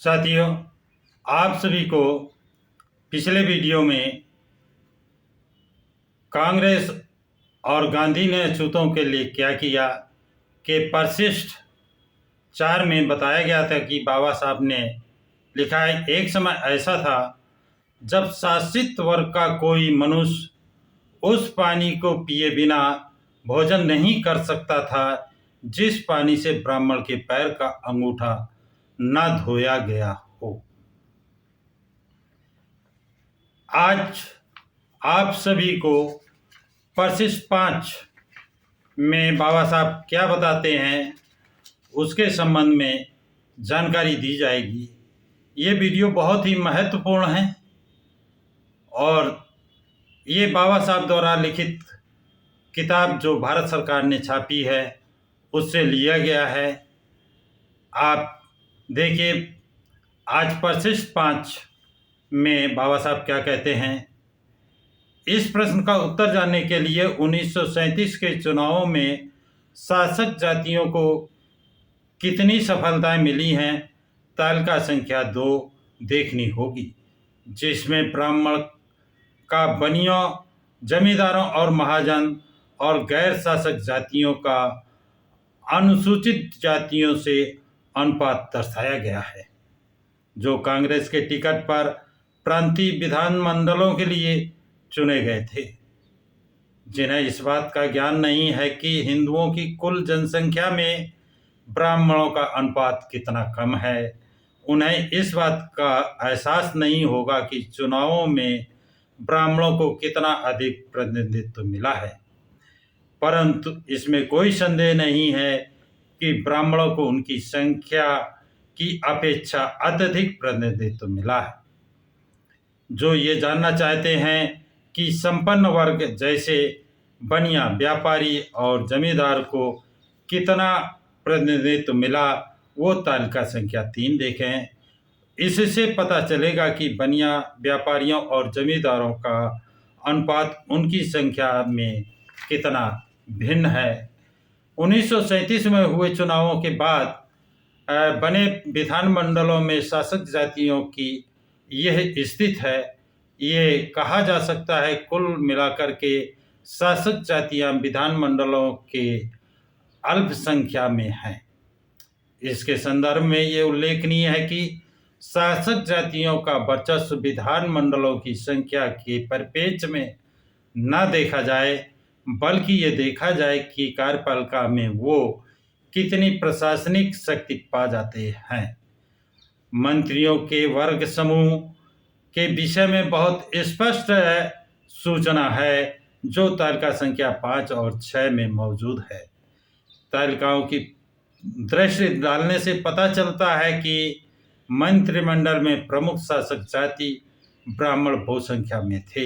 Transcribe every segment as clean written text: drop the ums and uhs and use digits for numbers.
साथियों, आप सभी को पिछले वीडियो में कांग्रेस और गांधी ने अछूतों के लिए क्या किया कि परिशिष्ट 4 में बताया गया था कि बाबा साहब ने लिखा है, एक समय ऐसा था जब शासित वर्ग का कोई मनुष्य उस पानी को पिए बिना भोजन नहीं कर सकता था जिस पानी से ब्राह्मण के पैर का अंगूठा न धोया गया हो। आज आप सभी को परिशिष्ट 5 में बाबा साहब क्या बताते हैं उसके संबंध में जानकारी दी जाएगी। ये वीडियो बहुत ही महत्वपूर्ण है और ये बाबा साहब द्वारा लिखित किताब जो भारत सरकार ने छापी है उससे लिया गया है। आप देखिए, आज परिशिष्ट 5 में बाबा साहब क्या कहते हैं। इस प्रश्न का उत्तर जानने के लिए 1937 के चुनावों में शासक जातियों को कितनी सफलताएं मिली हैं तालिका संख्या 2 देखनी होगी, जिसमें ब्राह्मण का बनियों, जमींदारों और महाजन और गैर शासक जातियों का अनुसूचित जातियों से अनुपात दर्शाया गया है। जो कांग्रेस के टिकट पर प्रांतीय विधानमंडलों के लिए चुने गए थे, जिन्हें इस बात का ज्ञान नहीं है कि हिंदुओं की कुल जनसंख्या में ब्राह्मणों का अनुपात कितना कम है, उन्हें इस बात का एहसास नहीं होगा कि चुनावों में ब्राह्मणों को कितना अधिक प्रतिनिधित्व मिला है। परंतु इसमें कोई संदेह नहीं है कि ब्राह्मणों को उनकी संख्या की अपेक्षा अत्यधिक प्रतिनिधित्व मिला है। जो ये जानना चाहते हैं कि संपन्न वर्ग जैसे बनिया, व्यापारी और जमींदार को कितना प्रतिनिधित्व मिला, वो तालिका संख्या 3 देखें। इससे पता चलेगा कि बनिया, व्यापारियों और जमींदारों का अनुपात उनकी संख्या में कितना भिन्न है। 1937 में हुए चुनावों के बाद बने विधानमंडलों में शासक जातियों की यह स्थिति है। ये कहा जा सकता है कुल मिलाकर के शासक जातियां विधानमंडलों के अल्पसंख्या में हैं। इसके संदर्भ में ये उल्लेखनीय है कि शासक जातियों का वर्चस्व विधानमंडलों की संख्या के परिप्रेक्ष्य में न देखा जाए, बल्कि ये देखा जाए कि कार्यपालिका में वो कितनी प्रशासनिक शक्ति पा जाते हैं। मंत्रियों के वर्ग समूह के विषय में बहुत स्पष्ट सूचना है जो तालिका संख्या 5 और 6 में मौजूद है। तालिकाओं की दृष्टि डालने से पता चलता है कि मंत्रिमंडल में प्रमुख शासक जाति ब्राह्मण बहुसंख्या में थे।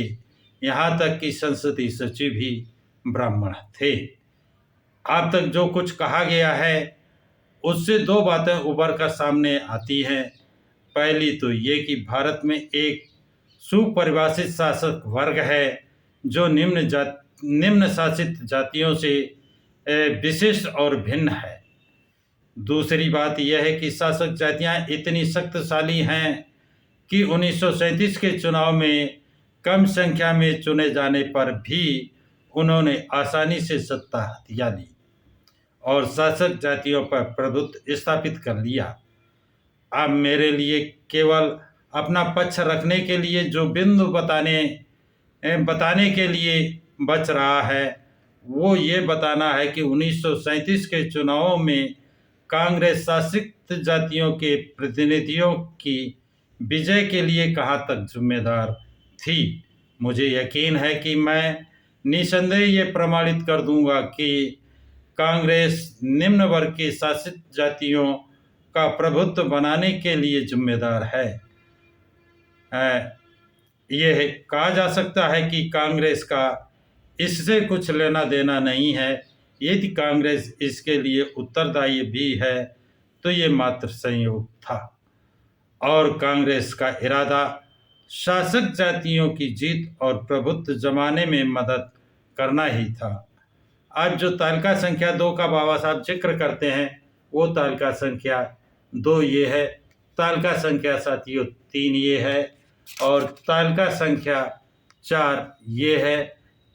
यहाँ तक कि संसदीय सचिव भी ब्राह्मण थे। अब तक जो कुछ कहा गया है उससे 2 बातें उभर कर सामने आती हैं। पहली तो ये कि भारत में एक सुपरिभाषित शासक वर्ग है जो निम्न शासित जातियों से विशिष्ट और भिन्न है। दूसरी बात यह है कि शासक जातियां इतनी शक्तिशाली हैं कि 1937 के चुनाव में कम संख्या में चुने जाने पर भी उन्होंने आसानी से सत्ता हथिया ली और शासक जातियों पर प्रभुत्व स्थापित कर लिया। अब मेरे लिए केवल अपना पक्ष रखने के लिए जो बिंदु बताने के लिए बच रहा है वो ये बताना है कि 1937 के चुनावों में कांग्रेस शासित जातियों के प्रतिनिधियों की विजय के लिए कहाँ तक जिम्मेदार थी। मुझे यकीन है कि मैं निसंदेह ये प्रमाणित कर दूंगा कि कांग्रेस निम्न वर्ग के शासित जातियों का प्रभुत्व बनाने के लिए जिम्मेदार है। यह कहा जा सकता है कि कांग्रेस का इससे कुछ लेना देना नहीं है। यदि कांग्रेस इसके लिए उत्तरदायी भी है तो ये मात्र संयोग था और कांग्रेस का इरादा शासक जातियों की जीत और प्रभुत्व जमाने में मदद करना ही था। आज जो तालिका संख्या 2 का बाबा साहब जिक्र करते हैं वो तालिका संख्या 2 ये है तालिका संख्या साथियों 3 ये है और तालिका संख्या 4 ये है,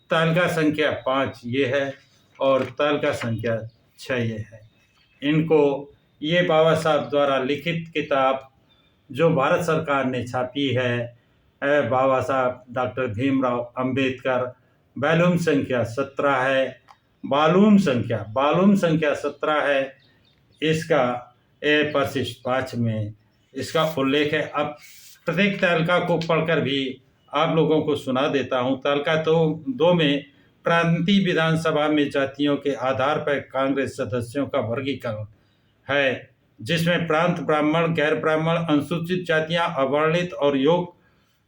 तालिका संख्या 5 ये है और तालिका संख्या 6 ये है। इनको ये बाबा साहब द्वारा लिखित किताब जो भारत सरकार ने छापी है, बाबा साहब डॉक्टर भीमराव अंबेडकर, वॉल्यूम संख्या 17 है। वॉल्यूम संख्या 17 है। इसका परिशिष्ट 5 में इसका उल्लेख है। अब प्रत्येक तालिका को पढ़कर भी आप लोगों को सुना देता हूँ। तालिका तो 2 में प्रांतीय विधानसभा में जातियों के आधार पर कांग्रेस सदस्यों का वर्गीकरण है, जिसमें प्रांत, ब्राह्मण, गैर ब्राह्मण, अनुसूचित जातियां, अवर्णित और योग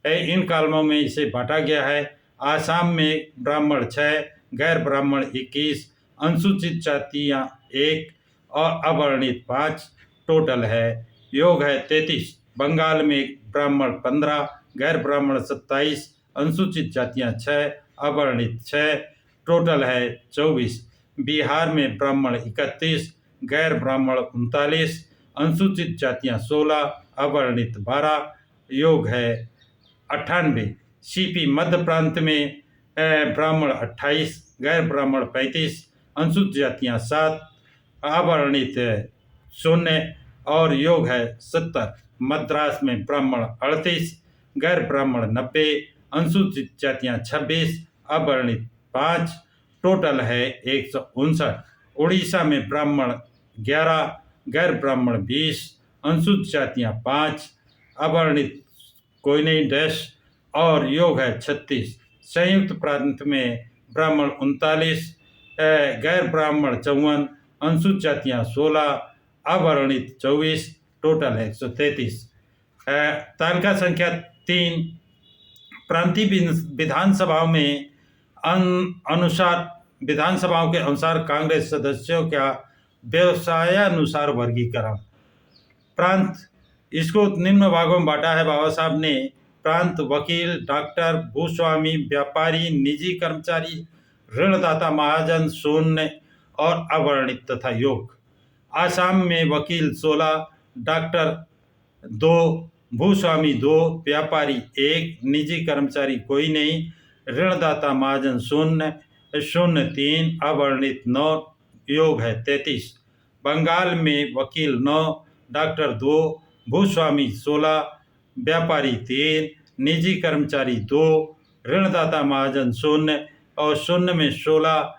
इन कालमों में इसे बांटा गया है। आसाम में ब्राह्मण 6, गैर ब्राह्मण 21, अनुसूचित जातियां 1 और अवर्णित 5 टोटल है। योग है 33। बंगाल में ब्राह्मण 15, गैर ब्राह्मण 27, अनुसूचित जातियां 6, अवर्णित 6 टोटल है 24। बिहार में ब्राह्मण 31, गैर ब्राह्मण 39, अनुसूचित जातियां 16, अवर्णित 12 योग है 98। सीपी मध्य प्रांत में ब्राह्मण 28, गैर ब्राह्मण 35, अनुसूचित जातियां 7, अवर्णित 0 और योग है 70। मद्रास में ब्राह्मण 38, गैर ब्राह्मण 90, अनुसूचित जातियां 26, अवर्णित 5 टोटल है 159। उड़ीसा में ब्राह्मण 11, गैर ब्राह्मण 20, अनुसूचित जातियां 5, अवर्णित कोई नहीं डैश और योग है 36। संयुक्त प्रांत में ब्राह्मण 39, गैर ब्राह्मण 54, अनुसूचित जातियां 16, अवर्णित 24 टोटल है 133। तालिका संख्या 3 प्रांतीय विधानसभाओं में विधानसभाओं के अनुसार कांग्रेस सदस्यों का व्यवसायानुसार वर्गीकरण। प्रांत इसको निम्न भागों में बांटा है बाबा साहब ने। प्रांत वकील, डॉक्टर, भूस्वामी, व्यापारी, निजी कर्मचारी, ऋणदाता, महाजन, शून्य और अवर्णित तथा योग। आसाम में वकील 16, डॉक्टर 2, भूस्वामी 2, व्यापारी 1, निजी कर्मचारी कोई नहीं, ऋणदाता महाजन 0, 03, अवर्णित 9 योग है 33। बंगाल में वकील 9, डॉक्टर 2, भूस्वामी 16, व्यापारी 3, निजी कर्मचारी 2, ऋणदाता महाजन 0 और 0 में 16,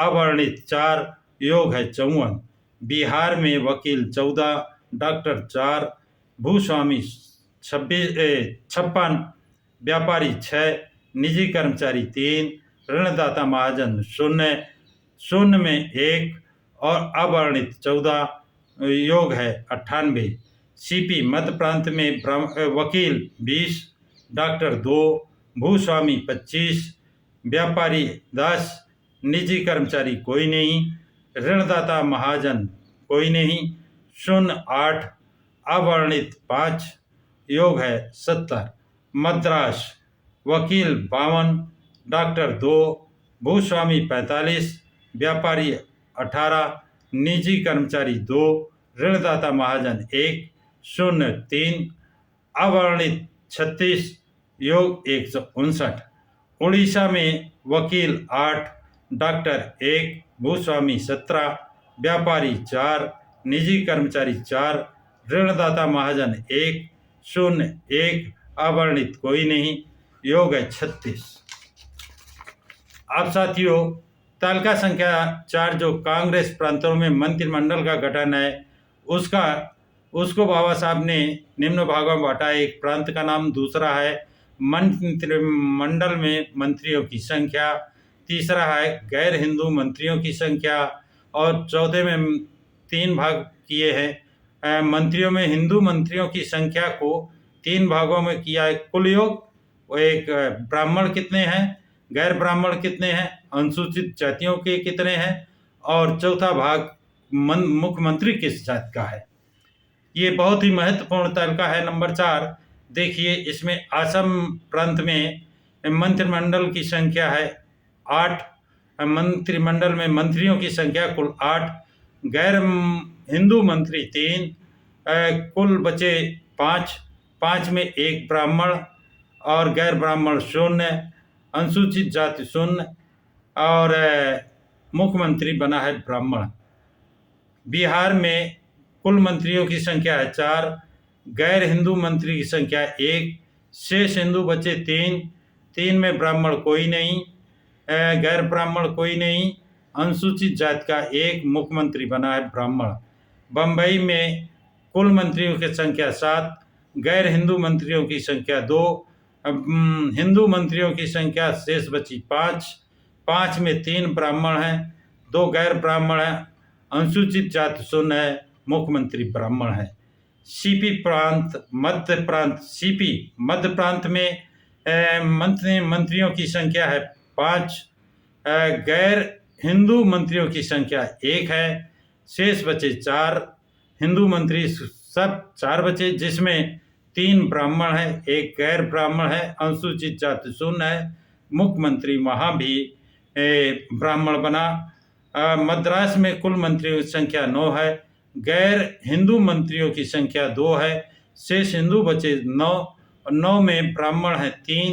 अवर्णित 4 योग है 54। बिहार में वकील 14, डॉक्टर 4, भूस्वामी 56, व्यापारी 6, निजी कर्मचारी 3, ऋणदाता महाजन 0, 0 में 1 और अवर्णित 14 योग है 98। सीपी मध्य प्रांत में वकील 20, डॉक्टर 2, भूस्वामी 25, व्यापारी 10, निजी कर्मचारी कोई नहीं, ऋणदाता महाजन कोई नहीं, 08 अवर्णित 5 योग है 70। मद्रास वकील 52, डॉक्टर 2, भूस्वामी 45, व्यापारी 18, निजी कर्मचारी 2, ऋणदाता महाजन 1, 03 अवर्णित 36 योग 159। उड़ीसा में वकील 8, डॉक्टर 1, भूस्वामी 17, व्यापारी 4, निजी कर्मचारी 4, ऋणदाता महाजन 1, 01 अवर्णित कोई नहीं, योग है 36। अब साथियों तालिका संख्या 4 जो कांग्रेस प्रांतों में मंत्रिमंडल का गठन है उसको बाबा साहब ने निम्न भागों में बांटा। एक प्रांत का नाम, दूसरा है मंत्रिमंडल में मंत्रियों की संख्या, तीसरा है गैर हिंदू मंत्रियों की संख्या और चौथे में 3 भाग किए हैं। मंत्रियों में हिंदू मंत्रियों की संख्या को 3 भागों में किया है। कुल योग एक ब्राह्मण कितने हैं, गैर ब्राह्मण कितने हैं, अनुसूचित जातियों के कितने हैं और चौथा भाग मुख्यमंत्री किस जाति का है। ये बहुत ही महत्वपूर्ण तालिका है। नंबर 4 देखिए, इसमें असम प्रांत में मंत्रिमंडल की संख्या है 8, मंत्रिमंडल में मंत्रियों की संख्या कुल 8, गैर हिंदू मंत्री 3, कुल बचे 5, 5 में 1 ब्राह्मण और गैर ब्राह्मण 0, अनुसूचित जाति 0 और मुख्यमंत्री बना है ब्राह्मण। बिहार में कुल मंत्रियों की संख्या है 4, गैर हिंदू मंत्री की संख्या 1, शेष हिंदू बचे 3, 3 में ब्राह्मण कोई नहीं, गैर ब्राह्मण कोई नहीं, अनुसूचित जाति का 1, मुख्यमंत्री बना है ब्राह्मण। बम्बई में कुल मंत्रियों की संख्या 7, गैर हिंदू मंत्रियों की संख्या 2, हिंदू मंत्रियों की संख्या शेष बची 5, 5 में 3 ब्राह्मण हैं, 2 गैर ब्राह्मण हैं, अनुसूचित जाति 0 है, मुख्यमंत्री ब्राह्मण है। सीपी प्रांत, मध्य प्रांत, सीपी मध्य प्रांत में मंत्रियों की संख्या है 5, गैर हिंदू मंत्रियों की संख्या 1 है, शेष बचे 4, हिंदू मंत्री सब 4 बचे, जिसमें 3 ब्राह्मण है, 1 गैर ब्राह्मण है, अनुसूचित जाति 0 है, मुख्यमंत्री वहाँ भी ब्राह्मण बना। मद्रास में कुल मंत्रियों की संख्या 9 है, गैर हिंदू मंत्रियों की संख्या 2 है, शेष हिंदू बचे 9, 9 में ब्राह्मण है 3,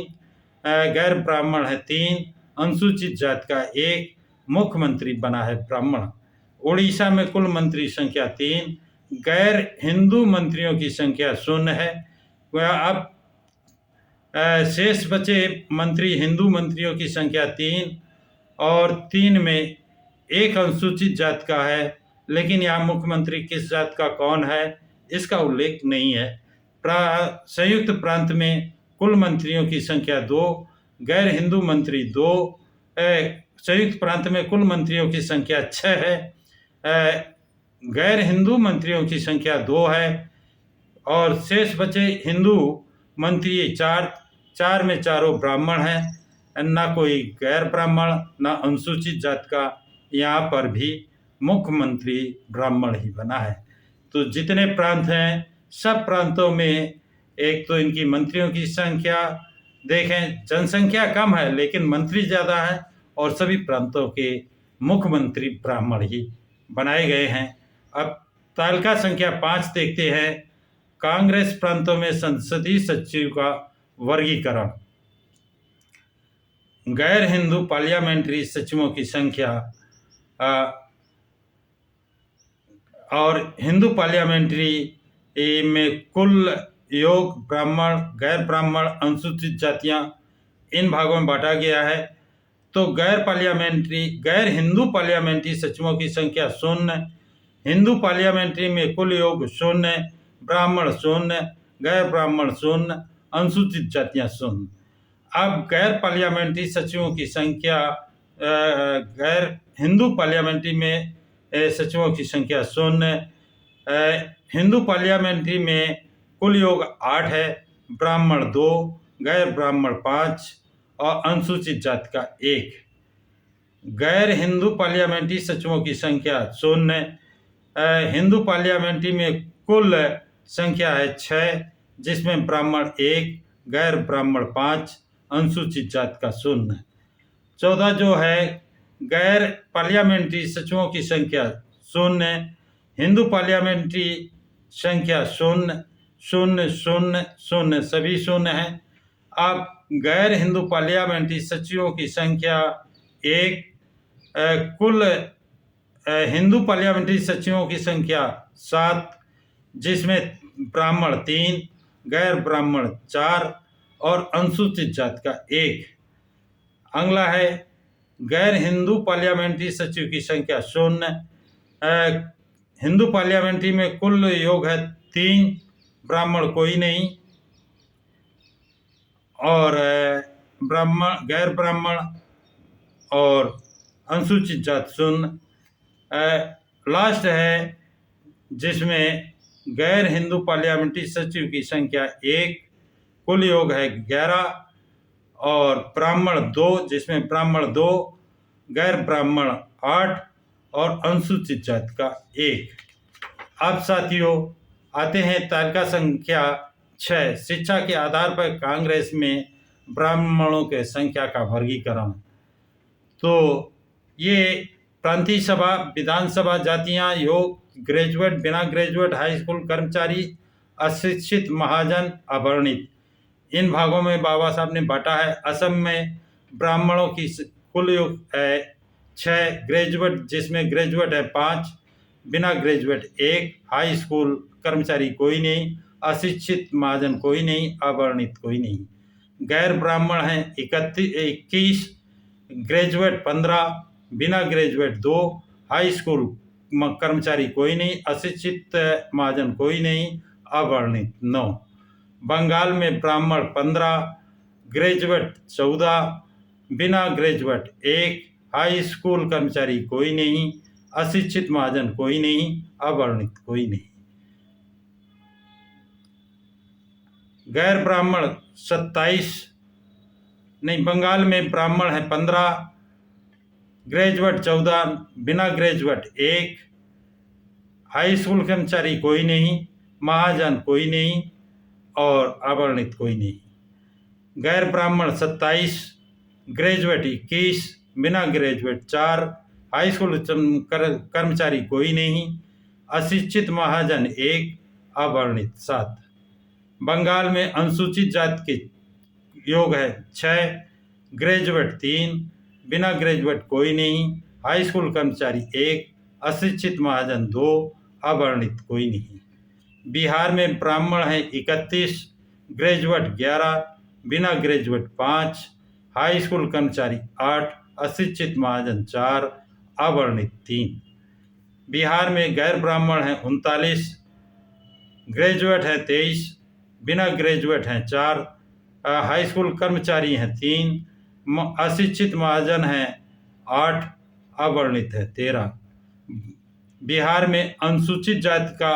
गैर ब्राह्मण है 3, अनुसूचित जाति का 1, मुख्यमंत्री बना है ब्राह्मण। उड़ीसा में कुल मंत्री संख्या 3, गैर हिंदू मंत्रियों की संख्या 0 है। अब शेष बचे मंत्री हिंदू मंत्रियों की संख्या 3 और 3 में 1 अनुसूचित जाति का है, लेकिन यहाँ मुख्यमंत्री किस जाति का कौन है इसका उल्लेख नहीं है। संयुक्त प्रांत में कुल मंत्रियों की संख्या 2, गैर हिंदू मंत्री 2, संयुक्त प्रांत में कुल मंत्रियों की संख्या 6 है, गैर हिंदू मंत्रियों की संख्या 2 है और शेष बचे हिंदू मंत्री 4, 4 में चारों ब्राह्मण हैं, ना कोई गैर ब्राह्मण ना अनुसूचित जाति का, यहाँ पर भी मुख्यमंत्री ब्राह्मण ही बना है। तो जितने प्रांत हैं सब प्रांतों में एक तो इनकी मंत्रियों की संख्या देखें, जनसंख्या कम है लेकिन मंत्री ज़्यादा है और सभी प्रांतों के मुख्यमंत्री ब्राह्मण ही बनाए गए हैं। अब तालिका संख्या 5 देखते हैं, कांग्रेस प्रांतों में संसदीय सचिव का वर्गीकरण। गैर हिंदू पार्लियामेंट्री सचिवों की संख्या और हिंदू पार्लियामेंट्री में कुल योग ब्राह्मण, गैर ब्राह्मण, अनुसूचित जातियां इन भागों में बांटा गया है। तो गैर हिंदू पार्लियामेंट्री सचिवों की संख्या 0, हिंदू पार्लियामेंट्री में कुल योग 0, ब्राह्मण 0, गैर ब्राह्मण 0, अनुसूचित जातियां 0। अब गैर पार्लियामेंट्री सचिवों की संख्या, गैर हिंदू पार्लियामेंट्री में सचिवों की संख्या 0, हिंदू पार्लियामेंट्री में कुल योग 8 है, ब्राह्मण 2, गैर ब्राह्मण 5 और अनुसूचित जाति का 1। गैर हिंदू पार्लियामेंट्री सचिवों की संख्या 0, हिंदू पार्लियामेंट्री में कुल संख्या है 6, जिसमें ब्राह्मण 1, गैर ब्राह्मण 5, अनुसूचित जाति का 0। 14 जो है गैर पार्लियामेंट्री सचिवों की संख्या 0, हिंदू पार्लियामेंट्री संख्या 0, 0, 0, 0 सभी 0 हैं। अब गैर हिंदू पार्लियामेंट्री सचिवों की संख्या 1, कुल हिंदू पार्लियामेंट्री सचिवों की संख्या 7, जिसमें ब्राह्मण 3, गैर ब्राह्मण 4 और अनुसूचित जाति का 1। अगला है गैर हिंदू पार्लियामेंट्री सचिव की संख्या 0, हिंदू पार्लियामेंट्री में कुल योग है 3, ब्राह्मण कोई नहीं और ब्राह्मण, गैर ब्राह्मण और अनुसूचित जाति 0। लास्ट है जिसमें गैर हिंदू पार्लियामेंट्री सचिव की संख्या 1, कुल योग है 11 और ब्राह्मण 2, जिसमें ब्राह्मण 2, गैर ब्राह्मण 8 और अनुसूचित जाति का 1। अब साथियों आते हैं तालिका संख्या 6, शिक्षा के आधार पर कांग्रेस में ब्राह्मणों के संख्या का वर्गीकरण। तो ये प्रांतीय सभा, विधानसभा जातियां, योग ग्रेजुएट, बिना ग्रेजुएट, हाई स्कूल कर्मचारी, अशिक्षित, महाजन, अवर्णित। इन भागों में बाबा साहब ने बांटा है। असम में ब्राह्मणों की कुल योग है 6, ग्रेजुएट जिसमें ग्रेजुएट है 5, बिना ग्रेजुएट 1, हाई स्कूल कर्मचारी कोई नहीं, अशिक्षित महाजन कोई नहीं, अवर्णित कोई नहीं। गैर ब्राह्मण हैं 21, ग्रेजुएट 15, बिना ग्रेजुएट 2, हाई स्कूल कर्मचारी कोई नहीं, अशिक्षित महाजन कोई नहीं, अवर्णित 9। बंगाल में ब्राह्मण 15, ग्रेजुएट 14, बिना ग्रेजुएट 1, हाई स्कूल कर्मचारी कोई नहीं, अशिक्षित महाजन कोई नहीं, अवर्णित कोई नहीं। गैर ब्राह्मण 27, नहीं, बंगाल में ब्राह्मण है 15, ग्रेजुएट 14, बिना ग्रेजुएट 1, हाई स्कूल कर्मचारी कोई नहीं, महाजन कोई नहीं और अवर्णित कोई नहीं। गैर ब्राह्मण 27, ग्रेजुएट 21, बिना ग्रेजुएट 4, हाई स्कूल कर्मचारी कोई नहीं, अशिक्षित महाजन 1, अवर्णित 7। बंगाल में अनुसूचित जाति के योग है 6, ग्रेजुएट 3, बिना ग्रेजुएट कोई नहीं, हाई स्कूल कर्मचारी 1, अशिक्षित महाजन 2, अवर्णित कोई नहीं। बिहार में ब्राह्मण है 31, ग्रेजुएट 11, बिना ग्रेजुएट 5, हाई स्कूल कर्मचारी 8, अशिक्षित महाजन 4, अवर्णित 3। बिहार में गैर ब्राह्मण है 39, ग्रेजुएट है 23, बिना ग्रेजुएट हैं 4, हाई स्कूल कर्मचारी हैं 3, अशिक्षित महाजन हैं 8, अवर्णित है 13। बिहार में अनुसूचित जाति का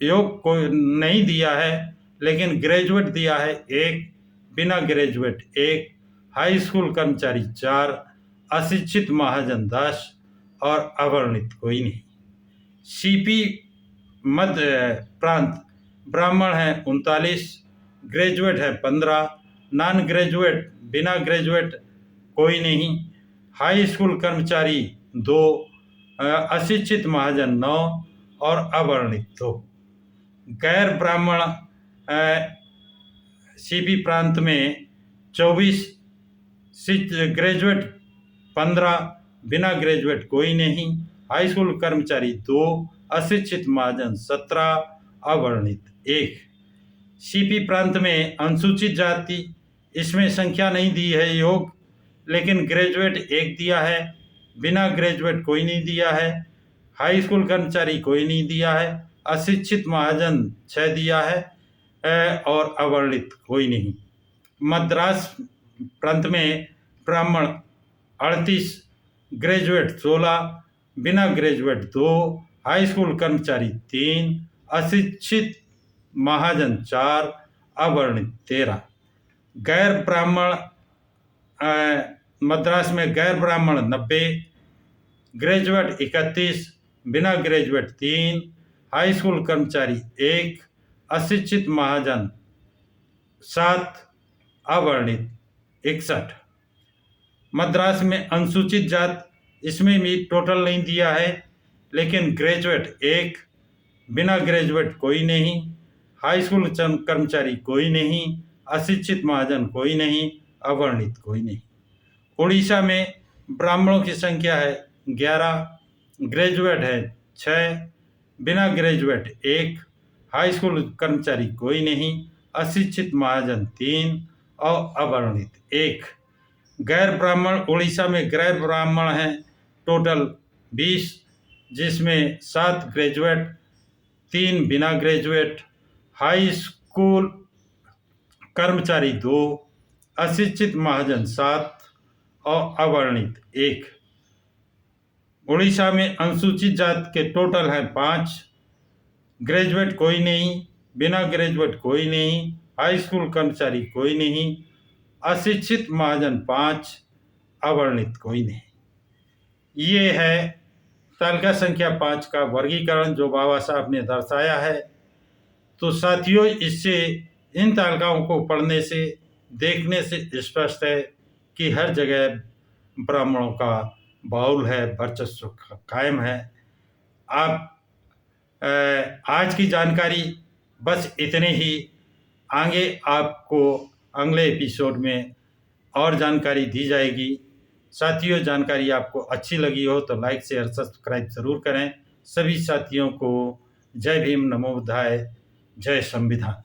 योग को नहीं दिया है, लेकिन ग्रेजुएट दिया है 1, बिना ग्रेजुएट 1, हाई स्कूल कर्मचारी 4, अशिक्षित महाजन 10 और अवर्णित कोई नहीं। सीपी मध्य प्रांत ब्राह्मण है 39, ग्रेजुएट है 15, नॉन ग्रेजुएट, बिना ग्रेजुएट कोई नहीं, हाई स्कूल कर्मचारी 2, अशिक्षित महाजन 9 और अवर्णित 2। गैर ब्राह्मण सीपी प्रांत में 24, ग्रेजुएट 15, बिना ग्रेजुएट कोई नहीं, हाई स्कूल कर्मचारी 2, अशिक्षित महाजन 17, अवर्णित 1। सीपी प्रांत में अनुसूचित जाति, इसमें संख्या नहीं दी है योग, लेकिन ग्रेजुएट 1 दिया है, बिना ग्रेजुएट कोई नहीं दिया है, हाई स्कूल कर्मचारी कोई नहीं दिया है, अशिक्षित महाजन 6 दिया है और अवर्णित कोई नहीं। मद्रास प्रांत में ब्राह्मण 38, ग्रेजुएट 16, बिना ग्रेजुएट 2, हाई स्कूल कर्मचारी 3, अशिक्षित महाजन 4, अवर्णित 13। गैर ब्राह्मण मद्रास में गैर ब्राह्मण 90, ग्रेजुएट 31, बिना ग्रेजुएट 3, हाई स्कूल कर्मचारी 1, अशिक्षित महाजन 7, अवर्णित 61। मद्रास में अनुसूचित जात, इसमें भी टोटल नहीं दिया है, लेकिन ग्रेजुएट 1, बिना ग्रेजुएट कोई नहीं, हाई स्कूल कर्मचारी कोई नहीं, अशिक्षित महाजन कोई नहीं, अवर्णित कोई नहीं। उड़ीसा में ब्राह्मणों की संख्या है 11, ग्रेजुएट है 6, बिना ग्रेजुएट 1, हाई स्कूल कर्मचारी कोई नहीं, अशिक्षित महाजन 3 और अवर्णित 1। गैर ब्राह्मण उड़ीसा में गैर ब्राह्मण हैं टोटल 20, जिसमें 7 ग्रेजुएट, 3 बिना ग्रेजुएट, हाई स्कूल कर्मचारी 2, अशिक्षित महाजन 7 और अवर्णित 1। उड़ीसा में अनुसूचित जाति के टोटल हैं 5, ग्रेजुएट कोई नहीं, बिना ग्रेजुएट कोई नहीं, हाई स्कूल कर्मचारी कोई नहीं, अशिक्षित महाजन 5, अवर्णित कोई नहीं। ये है तालिका संख्या 5 का वर्गीकरण जो बाबा साहब ने दर्शाया है। तो साथियों, इससे इन तालिकाओं को पढ़ने से, देखने से स्पष्ट है कि हर जगह ब्राह्मणों का बाहुल है, वर्चस्व कायम है। आप आज की जानकारी बस इतने ही। आगे आपको अगले एपिसोड में और जानकारी दी जाएगी। साथियों, जानकारी आपको अच्छी लगी हो तो लाइक शेयर सब्सक्राइब ज़रूर करें। सभी साथियों को जय भीम, नमो बुद्धाय, जय संविधान।